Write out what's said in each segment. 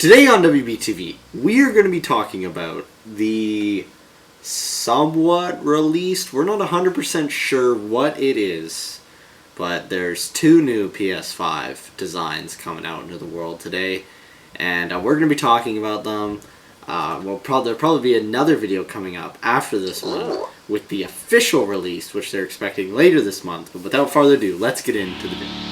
Today on WBTV, we are going to be talking about the somewhat released, we're not 100% sure what it is, but there's two new PS5 designs coming out into the world today, and we're going to be talking about them. There'll probably be another video coming up after this one with the official release, which they're expecting later this month. But without further ado, let's get into the video.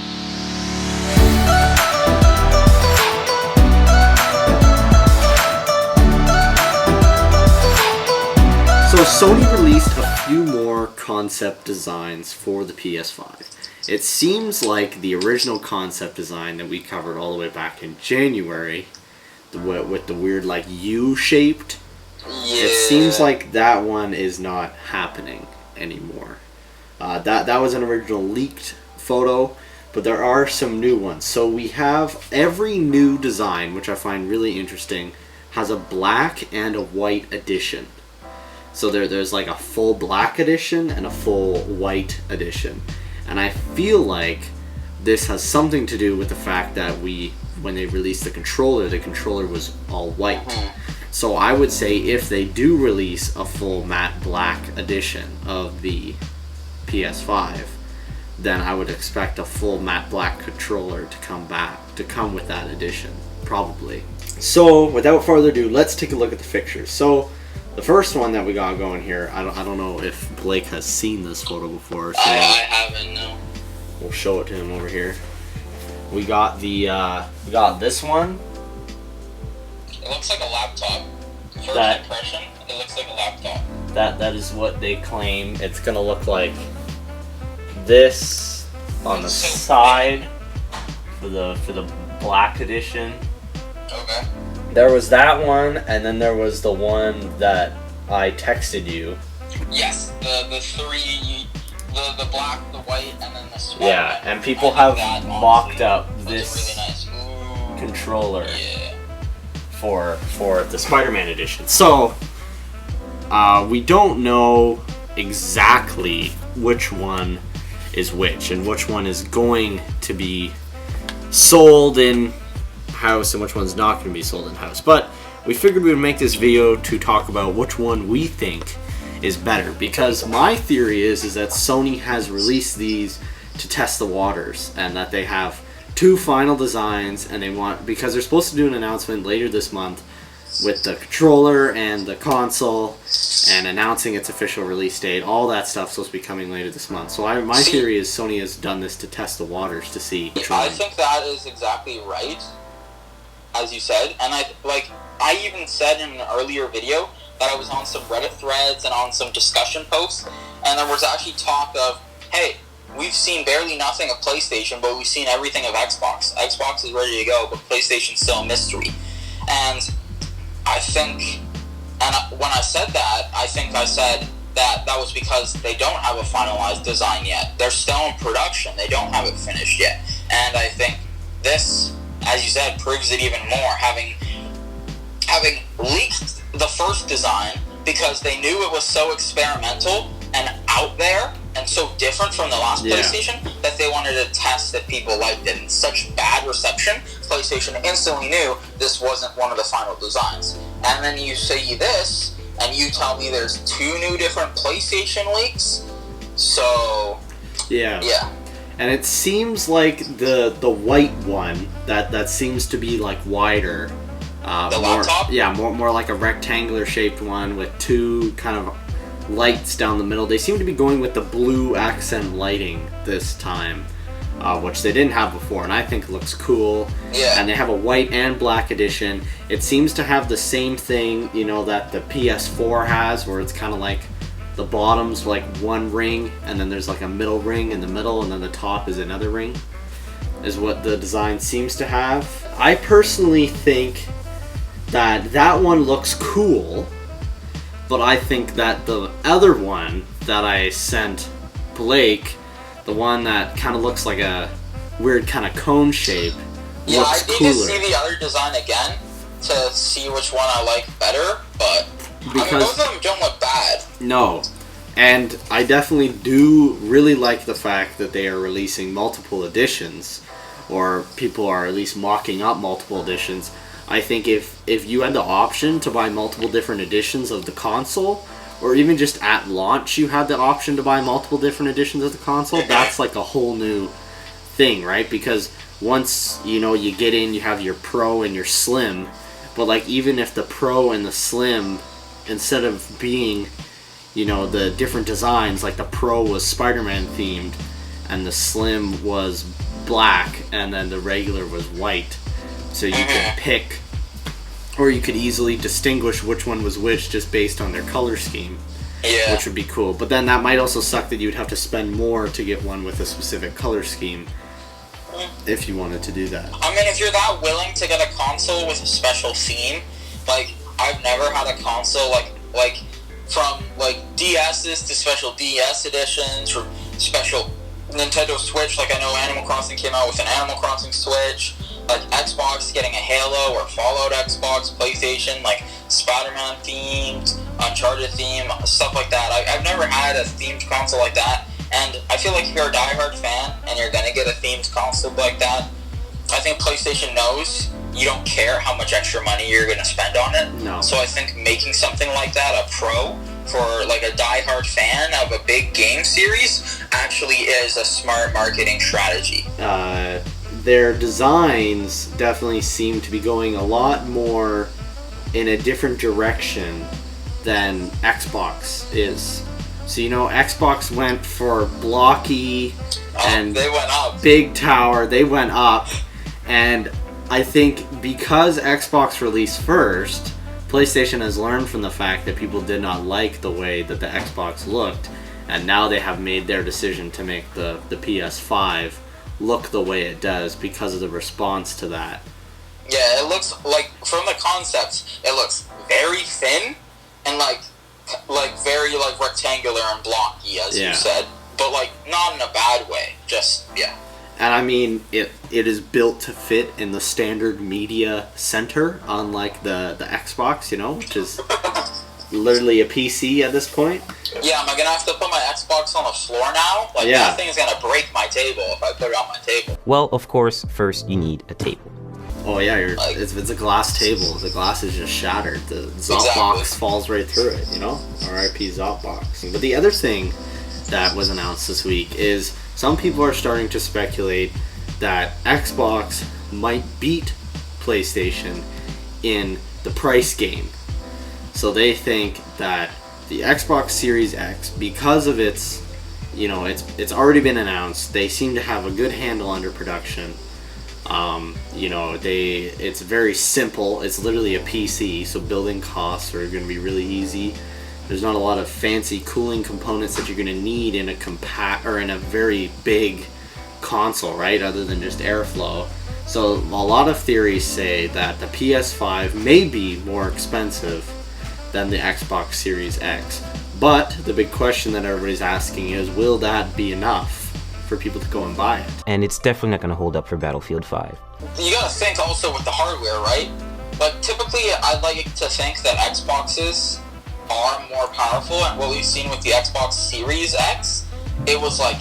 So Sony released a few more concept designs for the PS5. It seems like the original concept design that we covered all the way back in January, with the weird like U-shaped, it seems like that one is not happening anymore. That was an original leaked photo, but there are some new ones. So we have every new design, which I find really interesting, has a black and a white edition. So there's like a full black edition and a full white edition. And I feel like this has something to do with the fact that when they released the controller was all white. So I would say if they do release a full matte black edition of the PS5, then I would expect a full matte black controller to come with that edition, probably. So without further ado, let's take a look at the fixtures. So the first one that we got going here, I don't know if Blake has seen this photo before. So I haven't, no. We'll show it to him over here. We got this one. It looks like a laptop. First impression, it looks like a laptop. That is what they claim. It's gonna look like this on the side for the black edition. Okay. There was that one, and then there was the one that I texted you. Yes, the three, the black, the white, and then the swap. Yeah, and people have mocked up this really nice controller for the Spider-Man edition. So we don't know exactly which one is which, and which one is going to be sold in house and which one's not going to be sold in house. But we figured we would make this video to talk about which one we think is better, because my theory is that Sony has released these to test the waters, and that they have two final designs, and because they're supposed to do an announcement later this month with the controller and the console and announcing its official release date. All that stuff's supposed to be coming later this month. So my theory is Sony has done this to test the waters to see which one. I think that is exactly right, as you said, and I even said in an earlier video that I was on some Reddit threads and on some discussion posts, and there was actually talk of, hey, we've seen barely nothing of PlayStation, but we've seen everything of Xbox. Xbox is ready to go, but PlayStation's still a mystery. And I think, when I said that, I think I said that was because they don't have a finalized design yet. They're still in production. They don't have it finished yet. And I think this, as you said, proves it even more, having leaked the first design because they knew it was so experimental and out there and so different from the last PlayStation that they wanted to test if people liked it. And such bad reception, PlayStation instantly knew this wasn't one of the final designs. And then you say this, and you tell me there's two new different PlayStation leaks. So yeah. And it seems like the white one that seems to be like wider. The laptop? Yeah, more like a rectangular shaped one with two kind of lights down the middle. They seem to be going with the blue accent lighting this time, which they didn't have before, and I think looks cool. Yeah. And they have a white and black edition. It seems to have the same thing, that the PS4 has, where it's kind of like the bottom's like one ring, and then there's like a middle ring in the middle, and then the top is another ring, is what the design seems to have. I personally think that one looks cool, but I think that the other one that I sent Blake, the one that kind of looks like a weird kind of cone shape, looks cooler. I need to see the other design again to see which one I like better, but both of them don't look bad. No, and I definitely do really like the fact that they are releasing multiple editions, or people are at least mocking up multiple editions. I think if you had the option to buy multiple different editions of the console, or even just at launch you had the option to buy multiple different editions of the console, that's like a whole new thing, right? Because once, you know, you get in, you have your Pro and your Slim, but like even if the Pro and the Slim, instead of being, you know, the different designs, like the Pro was Spider-Man themed and the Slim was black and then the regular was white, so you could pick, or you could easily distinguish which one was which just based on their color scheme, which would be cool. But then that might also suck that you would have to spend more to get one with a specific color scheme if you wanted to do that. I mean, if you're that willing to get a console with a special theme, like, I've never had a console, like from, like, DS's to special DS editions, from special Nintendo Switch, like, I know Animal Crossing came out with an Animal Crossing Switch, like, Xbox getting a Halo or Fallout Xbox, PlayStation, like, Spider-Man themed, Uncharted theme, stuff like that. I've never had a themed console like that. And I feel like if you're a diehard fan and you're gonna get a themed console like that, I think PlayStation knows you don't care how much extra money you're gonna spend on it. No. So I think making something like that a Pro for like a diehard fan of a big game series actually is a smart marketing strategy. Their designs definitely seem to be going a lot more in a different direction than Xbox is. So, you know, Xbox went for blocky and they went up. Big tower. They went up. And I think because Xbox released first, PlayStation has learned from the fact that people did not like the way that the Xbox looked. And now they have made their decision to make the PS5 look the way it does because of the response to that. Yeah, it looks like, from the concepts, it looks very thin and like very like rectangular and blocky, as you said, but like not in a bad way. Just And I mean, it is built to fit in the standard media center, unlike the Xbox, you know, which is literally a PC at this point. Yeah, am I gonna have to put my Xbox on the floor now? Like that thing is gonna break my table if I put it on my table. Well, of course, first you need a table. Oh yeah, it's a glass table. The glass is just shattered. The Zopbox falls right through it, you know? R.I.P. Zopbox. But the other thing that was announced this week is some people are starting to speculate that Xbox might beat PlayStation in the price game. So they think that the Xbox Series X, because of its, you know, it's already been announced, they seem to have a good handle under production. You know, it's very simple. It's literally a PC, so building costs are going to be really easy. There's not a lot of fancy cooling components that you're going to need in a very big console, right? Other than just airflow. So a lot of theories say that the PS5 may be more expensive than the Xbox Series X. But the big question that everybody's asking is, will that be enough for people to go and buy it? And it's definitely not going to hold up for Battlefield 5. You gotta think also with the hardware, right? Like, typically, I'd like to think that Xboxes are more powerful, and what we've seen with the Xbox Series X, it was like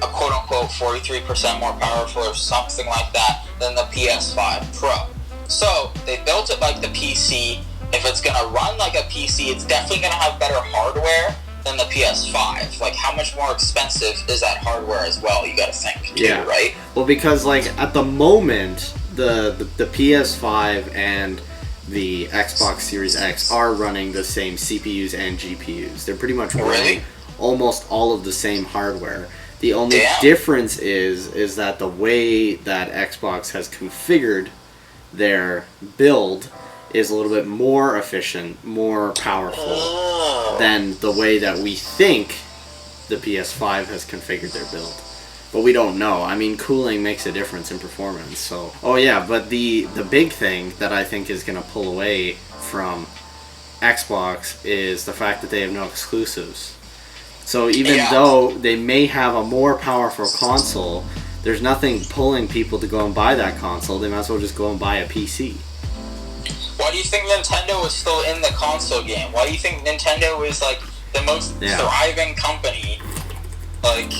a quote-unquote 43% more powerful or something like that than the PS5 Pro. So, they built it like the PC. If it's gonna run like a PC, it's definitely gonna have better hardware than the PS5. Like, how much more expensive is that hardware as well? You gotta think, too, right? Well, because, like, at the moment, the PS5 and the Xbox Series X are running the same CPUs and GPUs. They're pretty much running almost all of the same hardware. The only difference is that the way that Xbox has configured their build is a little bit more efficient, more powerful than the way that we think the PS5 has configured their build. But we don't know. I mean, cooling makes a difference in performance. So, but the big thing that I think is going to pull away from Xbox is the fact that they have no exclusives. So even though they may have a more powerful console, there's nothing pulling people to go and buy that console. They might as well just go and buy a PC. Why do you think Nintendo is still in the console game? Why do you think Nintendo is like the most thriving company? Like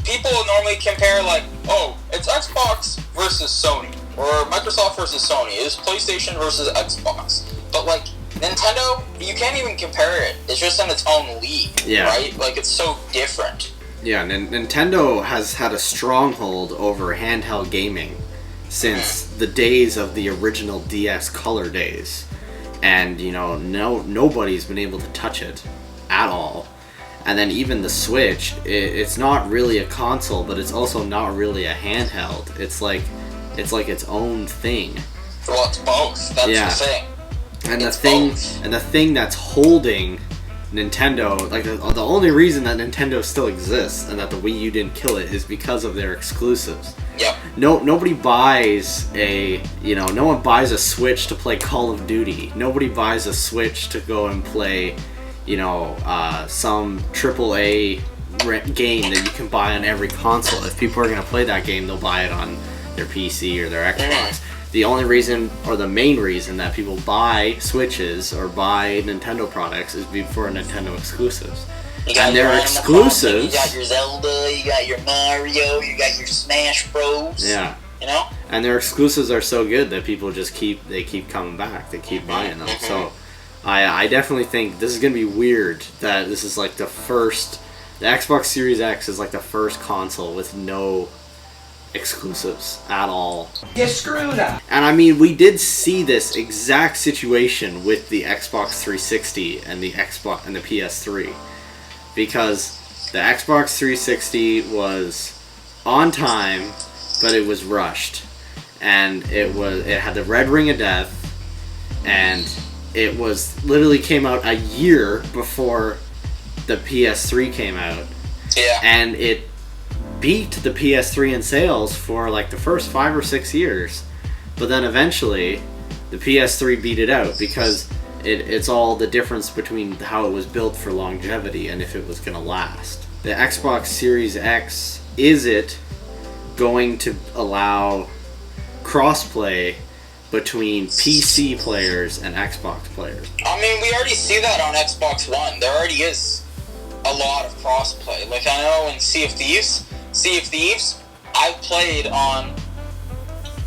people normally compare like, oh, it's Xbox versus Sony. or Microsoft versus Sony. It was PlayStation versus Xbox. But like Nintendo, you can't even compare it. It's just in its own league, right? Like it's so different. Yeah, Nintendo has had a stronghold over handheld gaming since the days of the original DS Color days, and you know, nobody's been able to touch it at all. And then even the Switch, it's not really a console, but it's also not really a handheld. It's like its own thing. Well, it's both. That's the thing. And the thing that's holding Nintendo, like the only reason that Nintendo still exists and that the Wii U didn't kill it is because of their exclusives. Yep. Nobody buys no one buys a Switch to play Call of Duty. Nobody buys a Switch to go and play, some AAA game that you can buy on every console. If people are gonna play that game, they'll buy it on their PC or their Xbox. The only reason, or the main reason, that people buy Switches or buy Nintendo products is for Nintendo exclusives. And their exclusives. You got your Zelda, you got your Mario, you got your Smash Bros. Yeah. You know? And their exclusives are so good that people just keep coming back. They keep buying them. So I definitely think this is gonna be weird that this is like the Xbox Series X is like the first console with no exclusives at all. You screwed up. And I mean, we did see this exact situation with the Xbox 360 and the Xbox and the PS3, because the Xbox 360 was on time, but it was rushed, and it had the red ring of death, and it was literally came out a year before the PS3 came out. Yeah. And it beat the PS3 in sales for like the first 5 or 6 years, but then eventually the PS3 beat it out because it's all the difference between how it was built for longevity and if it was going to last. The Xbox Series X, is it going to allow crossplay between PC players and Xbox players? I mean, we already see that on Xbox One. There already is a lot of crossplay. Like I know in Sea of Thieves, I've played on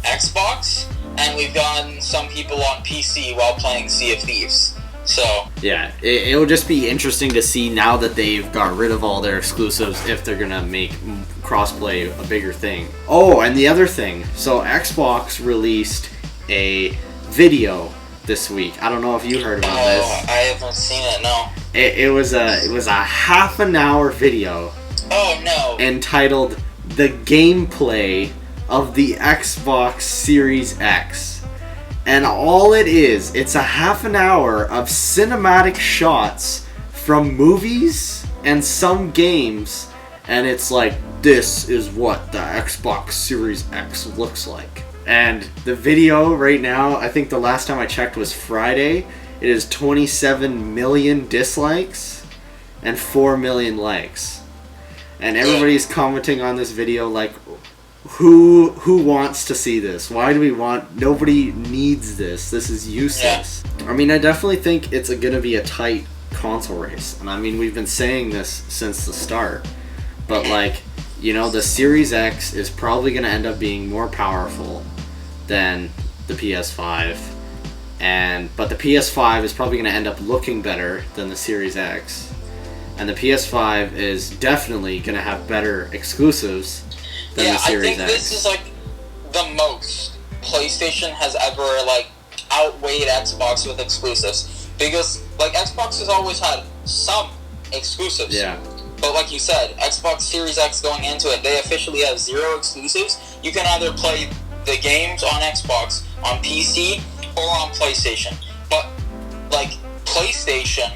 Xbox, and we've gotten some people on PC while playing Sea of Thieves. So yeah, it'll just be interesting to see now that they've got rid of all their exclusives if they're gonna make crossplay a bigger thing. Oh, and the other thing, so Xbox released a video this week. I don't know if you heard about this. Oh, I haven't seen it. No. It was a half an hour video. Oh no. Entitled "The Gameplay of the Xbox Series X." And all it's a half an hour of cinematic shots from movies and some games, and it's like, this is what the Xbox Series X looks like. And the video right now, I think the last time I checked was Friday, it is 27 million dislikes and 4 million likes. And everybody's commenting on this video like, who wants to see this? Why do we want... Nobody needs this. This is useless. I mean, I definitely think it's going to be a tight console race. And I mean, we've been saying this since the start. But like, the Series X is probably going to end up being more powerful than the PS5. But the PS5 is probably going to end up looking better than the Series X. And the PS5 is definitely going to have better exclusives than the Series X. I think this is like the most PlayStation has ever like outweighed Xbox with exclusives, because like Xbox has always had some exclusives. Yeah. But like you said, Xbox Series X going into it, they officially have 0 exclusives. You can either play the games on Xbox, on PC, or on PlayStation. But like PlayStation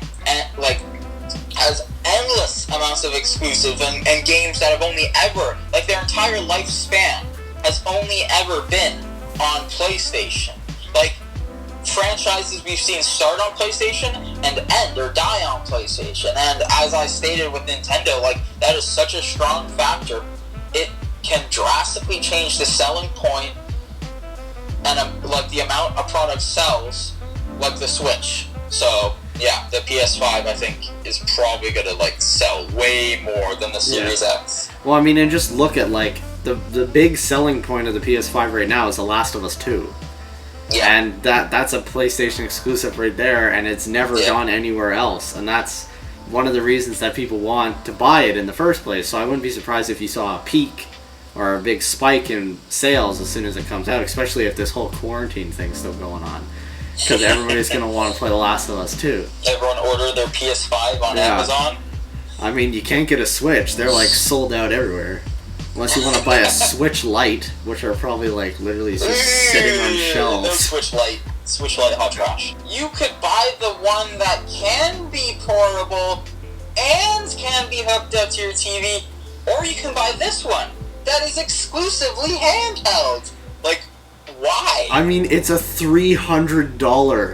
has endless amounts of exclusives and games that have only ever, like their entire lifespan has only ever been on PlayStation. Like franchises we've seen start on PlayStation and end or die on PlayStation. And as I stated with Nintendo, like that is such a strong factor. It can drastically change the selling point and like the amount a product sells, like the Switch. So yeah, the PS5 I think is probably gonna like sell way more than the Series X. Well, I mean, and just look at like the big selling point of the PS5 right now is The Last of Us 2. Yeah. And that's a PlayStation exclusive right there, and it's never gone anywhere else. And that's one of the reasons that people want to buy it in the first place. So I wouldn't be surprised if you saw a peak or a big spike in sales as soon as it comes out, especially if this whole quarantine thing's still going on. Because everybody's going to want to play The Last of Us 2. Everyone order their PS5 on Amazon. I mean, you can't get a Switch. They're like sold out everywhere. Unless you want to buy a Switch Lite, which are probably like literally just sitting on shelves. No Switch Lite hot trash. You could buy the one that can be portable and can be hooked up to your TV, or you can buy this one that is exclusively handheld. Like, why? I mean, it's a $300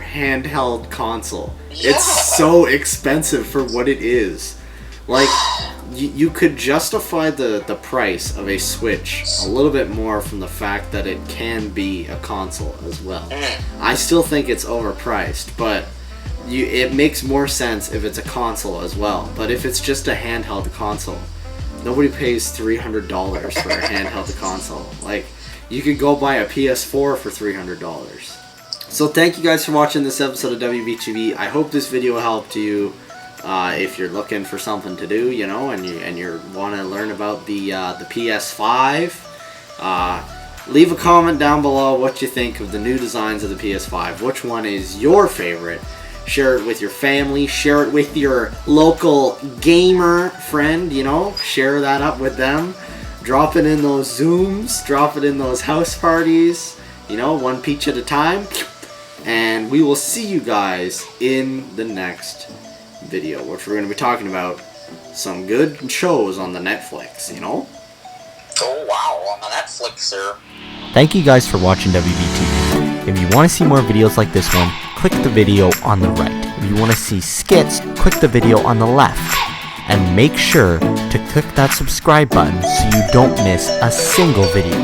handheld console. Yeah. It's so expensive for what it is. Like, you could justify the price of a Switch a little bit more from the fact that it can be a console as well. I still think it's overpriced, but it makes more sense if it's a console as well. But if it's just a handheld console, nobody pays $300 for a handheld console. Like, you could go buy a PS4 for $300. So thank you guys for watching this episode of WBTV. I hope this video helped you. If you're looking for something to do, you know, and you want to learn about the PS5, leave a comment down below what you think of the new designs of the PS5. Which one is your favorite? Share it with your family. Share it with your local gamer friend, you know. Share that up with them. Drop it in those Zooms. Drop it in those house parties. You know, one peach at a time. And we will see you guys in the next video, which we're going to be talking about some good shows on the Netflix, you know? Oh wow, on the Netflix, sir. Thank you guys for watching WBTV. If you want to see more videos like this one, click the video on the right. If you want to see skits, click the video on the left. And make sure to click that subscribe button so you don't miss a single video.